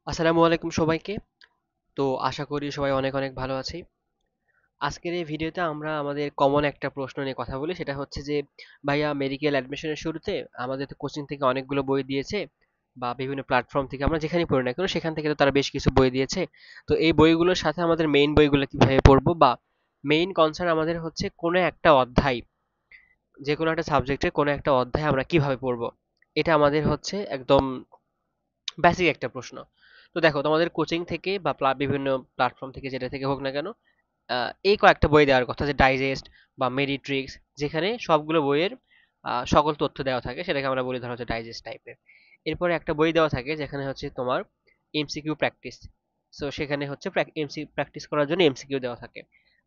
আসসালামু আলাইকুম সবাইকে। তো আশা করি সবাই অনেক অনেক ভালো আছি। আজকের এই ভিডিওতে আমরা আমাদের কমন একটা প্রশ্ন নিয়ে কথা বলি, সেটা হচ্ছে যে ভাইয়া মেডিকেল অ্যাডমিশনের শুরুতে আমাদের তো কোচিং থেকে অনেকগুলো বই দিয়েছে, বা বিভিন্ন প্ল্যাটফর্ম থেকে আমরা যেখানেই পড়ি না কেন সেখান থেকে তো তারা বেশ কিছু বই দিয়েছে। তো এই বইগুলোর সাথে আমাদের মেইন বইগুলো কিভাবে পড়বো, বা মেইন কনসার্ন আমাদের হচ্ছে কোনো একটা অধ্যায়, যে কোনো একটা সাবজেক্টের কোনো একটা অধ্যায় আমরা কিভাবে পড়বো, এটা আমাদের হচ্ছে একদম বেসিক একটা প্রশ্ন। তো দেখো, তোমাদের কোচিং থেকে বা বিভিন্ন প্ল্যাটফর্ম থেকে যেটা থেকে হোক না কেন, এই কয়েকটা বই দেওয়ার কথা, যে ডাইজেস্ট বা মেডিট্রিক্স, যেখানে সবগুলো বইয়ের সকল তথ্য দেওয়া থাকে, সেটাকে আমরা বলি ধরো হচ্ছে ডাইজেস্ট টাইপের। এরপরে একটা বই দেওয়া থাকে যেখানে হচ্ছে তোমার এমসিকিউ প্র্যাকটিস। সো সেখানে হচ্ছে এমসি প্র্যাকটিস করার জন্য এমসিকিউ দেওয়া থাকে।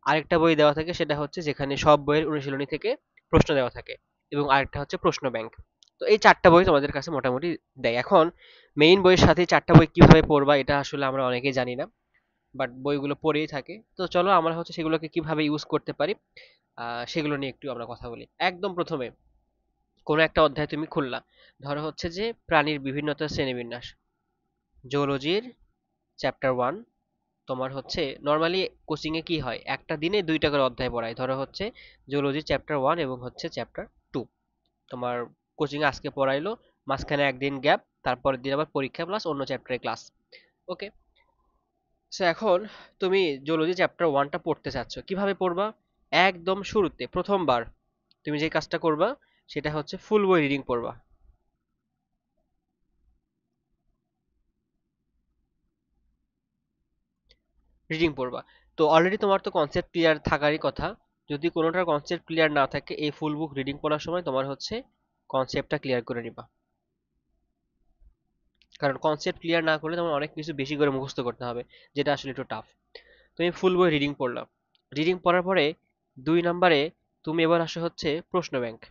আরেকটা বই দেওয়া থাকে, সেটা হচ্ছে যেখানে সব বইয়ের অনুশীলনী থেকে প্রশ্ন দেওয়া থাকে। এবং আরেকটা হচ্ছে প্রশ্ন ব্যাংক। তো এই চারটা বই তোমাদের কাছে মোটামুটি দেয়। এখন মেইন বইয়ের সাথে চারটা বই কিভাবে পড়বা, এটা আসলে আমরা অনেকেই জানি না, বাট বইগুলো পড়েই থাকে। তো চলো আমরা হচ্ছে সেগুলোকে কিভাবে ইউজ করতে পারি সেগুলো নিয়ে একটু আমরা কথা বলি। একদম প্রথমে কোনো একটা অধ্যায় তুমি খুললা, ধরো হচ্ছে যে প্রাণীর বিভিন্নতার শ্রেণীবিন্যাস, জুওলজির চ্যাপ্টার 1। তোমার হচ্ছে নর্মালি কোচিং এ কি হয়, একটা দিনে দুইটা করে অধ্যায় পড়ায়, ধরো হচ্ছে জুওলজি চ্যাপ্টার 1 এবং হচ্ছে চ্যাপ্টার 2। তোমার কোচিং এ আজকে পড়াইলো, মাঝখানে একদিন গ্যাপ, তারপরের দিন আবার পরীক্ষা প্লাস অন্য চ্যাপ্টারের ক্লাস। ওকে। সো এখন তুমি জুওলজি চ্যাপ্টার 1টা পড়তে চাচ্ছ, কিভাবে পড়বা? একদম শুরুতে প্রথমবার তুমি যে কাজটা করবা, সেটা হচ্ছে ফুল বই রিডিং পড়বা। রিডিং পড়বা। তো অলরেডি তোমার তো কনসেপ্ট ক্লিয়ার থাকারই কথা। যদি কোনোটার কনসেপ্ট ক্লিয়ার না থাকে, এই ফুল বুক রিডিং পড়ার সময় তোমার হচ্ছে কনসেপ্টটা ক্লিয়ার করে নিবা। কারণ কনসেপ্ট ক্লিয়ার না করলে তোমার অনেক কিছু বেশি করে মুখস্থ করতে হবে, যেটা আসলে একটু টাফ। তুমি ফুল বই রিডিং পড়লা। রিডিং পড়ার পরে 2 নম্বরে তুমি এবার আসো হচ্ছে প্রশ্ন ব্যাংক।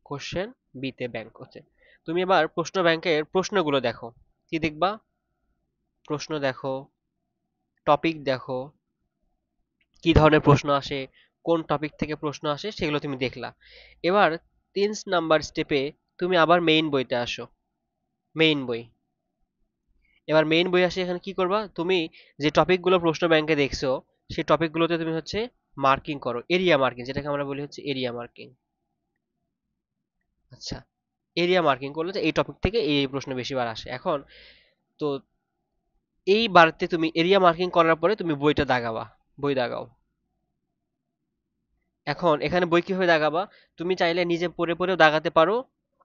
কোশ্চেন বিতে ব্যাংক হচ্ছে। তুমি এবার প্রশ্ন ব্যাংকের প্রশ্নগুলো দেখো। কি দেখবা? প্রশ্ন দেখো, টপিক দেখো, কি ধরনের প্রশ্ন আসে, কোন টপিক থেকে প্রশ্ন আসে, সেগুলো তুমি দেখলা। এবার 3 নাম্বার স্টেপে তুমি আবার মেইন বইতে আসো। মেইন বই। এবার মেইন বই আসে, এখানে কি করবা তুমি? যে টপিকগুলো প্রশ্ন ব্যাংকে দেখছো, সেই টপিকগুলোতে তুমি হচ্ছে মার্কিং করো, এরিয়া মার্কিং, যেটাকে আমরা বলি হচ্ছে এরিয়া মার্কিং। আচ্ছা, এরিয়া মার্কিং করলে যে এই টপিক থেকে এই এই প্রশ্ন বেশিবার আসে। এখন তো এই বারতে তুমি এরিয়া মার্কিং করার পরে তুমি বইটা দাগাবা। বই দাগাও। এখন এখানে বই কিভাবে দাগাবা? তুমি চাইলে নিজে পড়ে পড়েও দাগাতে পারো,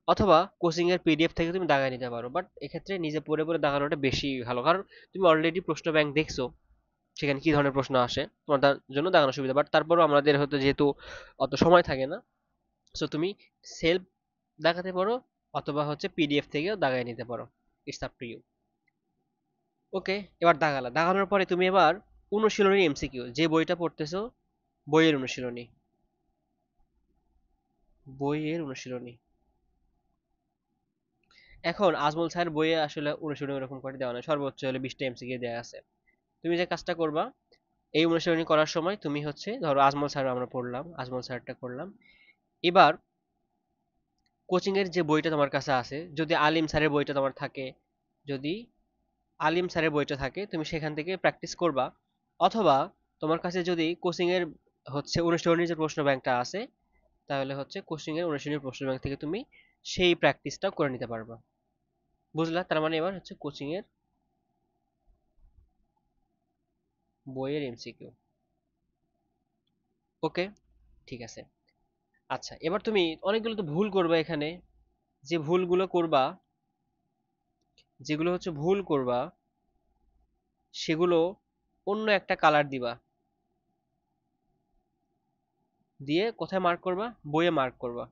অথবা কোচিং এর পিডিএফ থেকে তুমি দাগায় নিতে পারো। বাট এক্ষেত্রে নিজে পড়ে পড়ে দাগানোটা বেশি ভালো, কারণ তুমি অলরেডি প্রশ্ন ব্যাংক দেখছো, সেখানে কি ধরনের প্রশ্ন আসে, তোমার তার জন্য দাগানো সুবিধা। বাট তারপরও আমাদের হয়তো যেহেতু অত সময় থাকে না, সো তুমি সেলফ দাগাতে পারো, অথবা হচ্ছে পিডিএফ থেকেও দাগায় নিতে পারো। It's up to you. Okay. এবার দাগালা, দাগানোর পরে তুমি এবার অনুশীলনী এমসিকিউ, যে বইটা পড়তেছো, বইয়ের অনুশীলনী। বইয়ের অনুশীলনী। এখন আজমল স্যার বইয়ে আসলে অনুশীলনী ওরকম করে দেওয়া নয়, সর্বোচ্চ হলে 20টা এমসিকিউ দেওয়া আছে। তুমি যে কাজটা করবা, এই অনুশীলনী করার সময় তুমি হচ্ছে ধরো আজমল স্যার আমরা পড়লাম, আজমল স্যারটা করলাম। এবার কোচিং এর যে বইটা তোমার কাছে আছে, যদি আলিম স্যারের বইটা তোমার থাকে, যদি আলিম স্যারের বইটা থাকে, তুমি সেখান থেকে প্র্যাকটিস করবা। অথবা তোমার কাছে যদি কোচিং এর হচ্ছে অনুশীলনীর যে প্রশ্ন ব্যাংকটা আছে, তাহলে হচ্ছে কোচিং এর অনুশীলনী প্রশ্ন ব্যাংক থেকে তুমি সেই প্র্যাকটিসটা করে নিতে পারবা। বুঝলা? তার মানে এবার হচ্ছে কোচিং এর বইয়ের এমসিকিউ। ওকে, ঠিক আছে। আচ্ছা, এবার তুমি অনেকগুলো তো ভুল করবা এখানে। যে ভুলগুলো করবা, যেগুলো হচ্ছে ভুল করবা, সেগুলো অন্য একটা কালার দিবা। দিয়ে কোথায় মার্ক করবা? বইয়ে মার্ক করবা।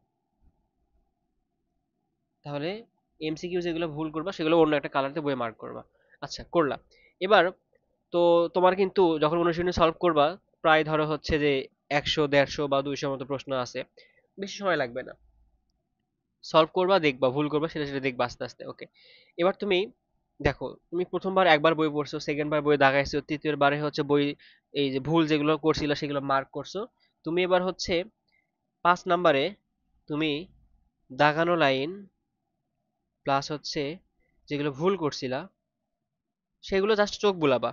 তাহলে এমসিকিউ যেগুলো ভুল করবা, সেগুলো অন্য একটা কালারতে বইয়ে মার্ক করবা। আচ্ছা, করলা। এবার তো তোমার কিন্তু যখন অনুশীলনী সলভ করবা, প্রায় ধরো হচ্ছে যে 100, 150 বা 200 মতো প্রশ্ন আছে, বেশি সময় লাগবে না। সলভ করবা, দেখবা, ভুল করবা, সেটা সেটা দেখবা আস্তে আস্তে। ওকে। এবার তুমি দেখো, তুমি প্রথমবার একবার বই পড়ছো, সেকেন্ড বার বই দাগাইছো, তৃতীয় বারে হচ্ছে বই, এই যে ভুল যেগুলো করছিল সেগুলো মার্ক করছো। তুমি এবার হচ্ছে 5 নাম্বারে তুমি দাগানো লাইন প্লাস হচ্ছে যেগুলো ভুল করছিলা সেগুলো জাস্ট চোখ বুলাবা,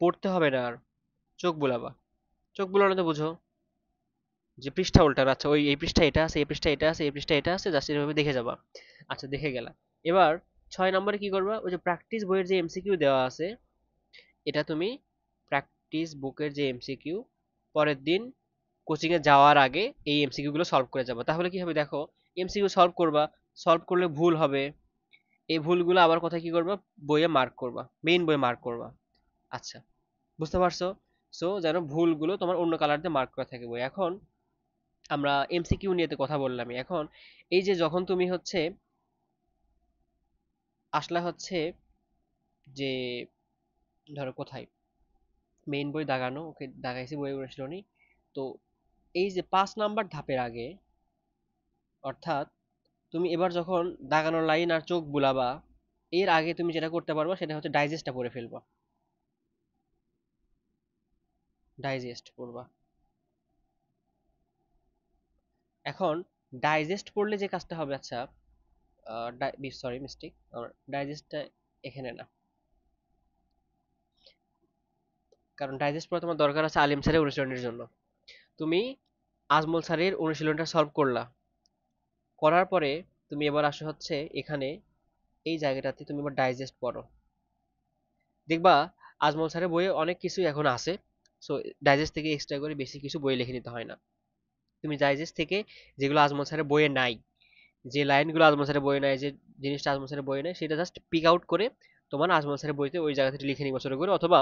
পড়তে হবে না আর, চোখ বুলাবা। চোখ বুলানো তো বুঝো, যে পৃষ্ঠা উল্টানো, আচ্ছা ওই এই পৃষ্ঠা এটা আছে, এই পৃষ্ঠা এটা আছে, এই পৃষ্ঠা এটা আছে, জাস্ট এভাবে দেখে যাবা। আচ্ছা দেখে গেলা। এবার 6 নম্বরে কি করবা, ওই যে প্র্যাকটিস বইয়ের যে এমসিকিউ দেওয়া আছে, এটা তুমি প্র্যাকটিস বুকের যে এমসিকিউ পরের দিন কোচিং এ যাওয়ার আগে এই এমসিকিউ গুলো সলভ করে যাবা। তাহলে কি হবে দেখো, এমসিকিউ সলভ করবা, সলভ করলে ভুল হবে, এই ভুলগুলো আবার কোথায় কি করবা, বইয়ে মার্ক করবা, মেইন বইয়ে মার্ক করবা। আচ্ছা, বুঝতে পারছো? সো যেন ভুলগুলো তোমার অন্য কালার দিয়ে মার্ক করা থাকে বই। এখন আমরা এমসিকিউ নিয়ে তো কথা বললাম, এখন এই যে যখন তুমি হচ্ছে আসলা হচ্ছে যে ধরো কোথায় মেইন বই দাগানো, ওকে দাগাইছি, বই অনুশীলনী। তো এই যে 5 নাম্বার ধাপের আগে, অর্থাৎ তুমি এবার যখন দাগানোর লাইন আর চোখ বুলাবা, এর আগে তুমি যেটা করতে পারবা সেটা হচ্ছে ডাইজেস্টটা পড়ে ফেলবা। ডাইজেস্ট পড়বা। এখন ডাইজেস্ট পড়লে যে কাজটা হবে, আচ্ছা সরি মিস্টেক, আমার ডাইজেস্টটা এখানে না, কারণ ডাইজেস্ট পড়া তোমার দরকার আছে আলিম স্যারের অনুশীলনের জন্য। তুমি আজমল স্যারের অনুশীলনটা সলভ করলা, করার পরে তুমি এবার আসো হচ্ছে এখানে এই জায়গাটাতে তুমি এবার ডাইজেস্ট পড়ো। দেখবা আজমল স্যারের বইয়ে অনেক কিছুই এখন আছে, সো ডাইজেস্ট থেকে এক্সট্রা করে বেশি কিছু বই লিখে নিতে হয় না। তুমি ডাইজেস্ট থেকে যেগুলো আজমল স্যারের বইয়ে নাই, যে লাইনগুলো আজমল স্যারের বইয়ে নাই, যে জিনিসটা আজমল স্যারের বইয়ে নাই, সেটা জাস্ট পিক আউট করে তোমার আজমল স্যারের বইতে ওই জায়গা থেকে লিখে নিবা ছোট করে, অথবা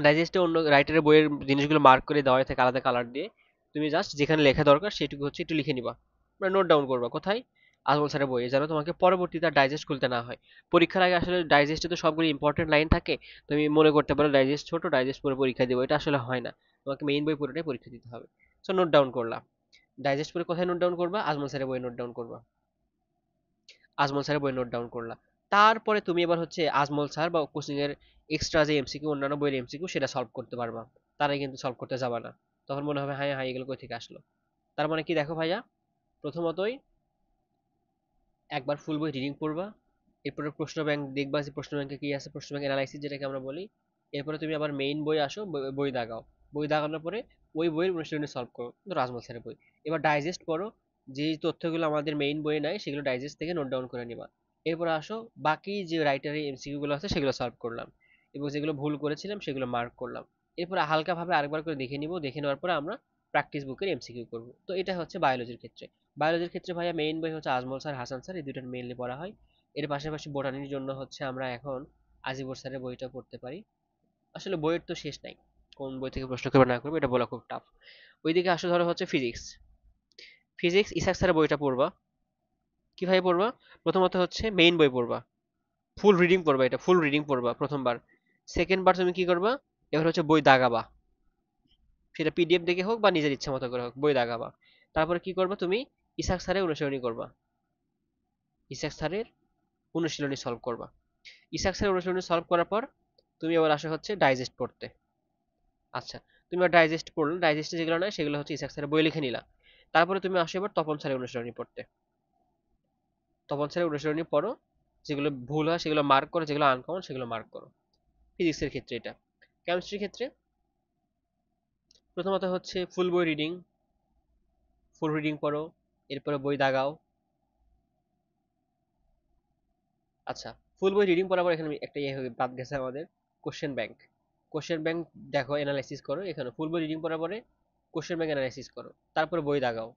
ডাইজেস্টে অন্য রাইটারের বইয়ের জিনিসগুলো মার্ক করে দেওয়া থাকে আলাদা কালার দিয়ে, তুমি জাস্ট যেখানে লেখা দরকার সেটুকু হচ্ছে একটু লিখে নিবা, মানে নোট ডাউন করবা কোথায়, আজমল স্যারের বইয়ে, যেন তোমাকে পরবর্তীতে ডাইজেস্ট খুলতে না হয়। পরীক্ষার আগে আসলে ডাইজেস্টে তো সবগুলো ইম্পর্টেন্ট লাইন থাকে, তুমি মনে করতে পারো ডাইজেস্ট ছোট, ডাইজেস্ট পড়ে পরীক্ষা দেবো, এটা আসলে হয় না। তোমাকে মেইন বই পুরোটাই পরীক্ষা দিতে হবে। সো নোট ডাউন করলা, ডাইজেস্ট পড়ে কোথায় নোট ডাউন করবা, আজমল স্যারের বইয়ে নোট ডাউন করবা, আজমল স্যারের বই নোট ডাউন করলা। তারপরে তুমি এবার হচ্ছে আজমল স্যার বা কোচিং এর এক্সট্রা যে এমসিকিউ, অন্যান্য বইয়ের এমসিকিউ, সেটা সলভ করতে পারবা। তারাই কিন্তু সলভ করতে যাবা না, তখন মনে হবে হ্যাঁ হ্যাঁ এগুলো কই থেকে আসলো। তার মানে কি দেখো ভাইয়া, প্রথমতই একবার ফুল বই রিডিং পড়বা, এরপরে প্রশ্ন ব্যাংক দেখবা যে প্রশ্ন ব্যাংকে কি আছে, প্রশ্ন ব্যাংক অ্যানালাইসিস যেটাকে আমরা বলি। এরপরে তুমি আবার মেইন বই আসো, বই দাগাও, বই দাগানোর পরে ওই বইয়ের অনুশীলনী সলভ করো, ধরো আজমল স্যারের বই। এবার ডাইজেস্ট পড়ো, যে তথ্যগুলো আমাদের মেইন বইয়ে নাই সেগুলো ডাইজেস্ট থেকে নোট ডাউন করে নিবা। এরপর আসো বাকি যে রাইটারের এমসিকিউ গুলো আছে সেগুলো সলভ করলাম, এবং যেগুলো ভুল করেছিলাম সেগুলো মার্ক করলাম। এরপরে হালকা ভাবে আরেকবার করে দেখে নিব, দেখে নেওয়ার পরে আমরা প্র্যাকটিস বুকের এমসিকিউ করব। তো এটা হচ্ছে বায়োলজির ক্ষেত্রে। বায়োলজির ক্ষেত্রে ভাইয়া মেইন বই হচ্ছে আজমল স্যার, হাসান স্যার, এই দুইটার মেইনলি পড়া হয়। এর পাশাপাশি বোটানির জন্য হচ্ছে আমরা এখন আজিবর স্যারের বইটা পড়তে পারি। আসলে বইয়ের তো শেষ নাই, কোন বই থেকে প্রশ্ন করবে না করবে এটা বলা খুব টাফ। ওইদিকে আসলে ধরো হচ্ছে ফিজিক্স, ফিজিক্স ইসাক স্যারের বইটা পড়বা। কিভাবে পড়বা, প্রথমত হচ্ছে মেইন বই পড়বা, ফুল রিডিং পড়বা, এটা ফুল রিডিং পড়বা প্রথমবার। সেকেন্ড বার তুমি কি করবা, এবার হচ্ছে বই দাগাবা, সেটা পিডিএফ দেখে হোক বা নিজের ইচ্ছা মতো করে হোক, বই দাগাবা। তারপরে কি করবা তুমি, ইসাক স্যারের অনুসরণী করবা, ইসাক স্যারের অনুশীলনী সলভ করবা। ইসাক স্যারের অনুশীলনী সলভ করার পর তুমি এবার আসো হচ্ছে ডাইজেস্ট পড়তে। আচ্ছা, তুমি এবার ডাইজেস্ট পড়লে, ডাইজেস্টে যেগুলো নাই সেগুলো হচ্ছে ইসাক স্যারের বই লিখে নিলা। তারপরে তুমি আসো এবার তপন স্যারের অনুশীলনী পড়তে। তপন স্যারের অনুশীলনী পড়ো, যেগুলো ভুল হয় সেগুলো মার্ক করো, যেগুলো আনকমন সেগুলো মার্ক করো। ফিজিক্সের ক্ষেত্রে এটা। কেমিস্ট্রির ক্ষেত্রে প্রথমত হচ্ছে ফুল বই রিডিং, ফুল রিডিং পড়ো, এরপরে বই দাগাও। আচ্ছা, ফুল বই রিডিং পড়ার পর এখানে একটা ইয়ে বাদ গেছে আমাদের, কোশ্চেন ব্যাংক। কোশ্চেন ব্যাংক দেখো, অ্যানালাইসিস করো, এখানে ফুল বই রিডিং পড়ার পরে কোশ্চেন ব্যাংক অ্যানালাইসিস করো, তারপরে বই দাগাও।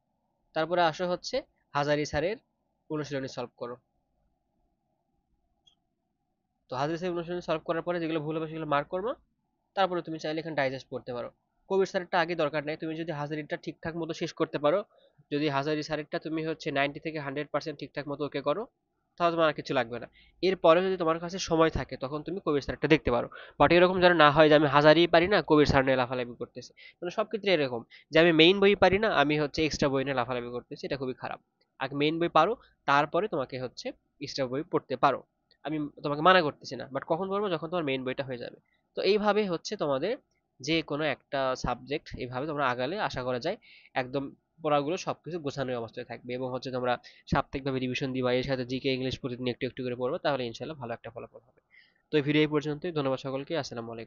তারপরে আসো হচ্ছে হাজারি স্যারের অনুশীলনী সলভ করো। তো হাজারি স্যারের অনুশীলনী সলভ করার পরে যেগুলো ভুল হবে সেগুলো মার্ক করবো। তারপরে তুমি চাইলে এখানে ডাইজেস্ট করতে পারো। কবির স্যারেরটা আগে দরকার নাই, তুমি যদি হাজারিটা ঠিকঠাক মতো শেষ করতে পারো, যদি হাজারি স্যারেরটা তুমি হচ্ছে 90 থেকে 100% ঠিকঠাক মতো ওকে করো, তাহলে তোমার আর কিছু লাগবে না। এরপরে যদি তোমার কাছে সময় থাকে তখন তুমি কবির স্যারেরটা দেখতে পারো। বাট এরকম যেন না হয় যে আমি হাজারি পারি না, কবির স্যার নিয়ে লাফালাফি করতেছে। মানে সব ক্ষেত্রে এরকম যে আমি মেইন বই পারি না, আমি হচ্ছে এক্সট্রা বই নিয়ে লাফালাফি করতেছি, এটা খুবই খারাপ। আগে মেইন বই পারো, তারপরে তোমাকে হচ্ছে এক্সট্রা বই পড়তে পারো। আমি তোমাকে মানা করতেছি না, বাট কখন পড়বো, যখন তোমার মেইন বইটা হয়ে যাবে। তো এইভাবে হচ্ছে তোমাদের যে কোনো একটা সাবজেক্ট এইভাবে তোমরা আগালে আশা করা যায় একদম পড়াগুলো সবকিছু গোছানো অবস্থায় থাকবে, এবং হচ্ছে তোমরা সাপ্তাহিকভাবে রিভিশন দিবা, এর সাথে জিকে ইংলিশ প্রতিদিন একটু একটু করে পড়বে, তাহলে ইনশাল্লাহ ভালো একটা ফলাফল হবে। তো এই ভিডিও এই পর্যন্তই। ধন্যবাদ সকলকে। আসসালামু আলাইকুম।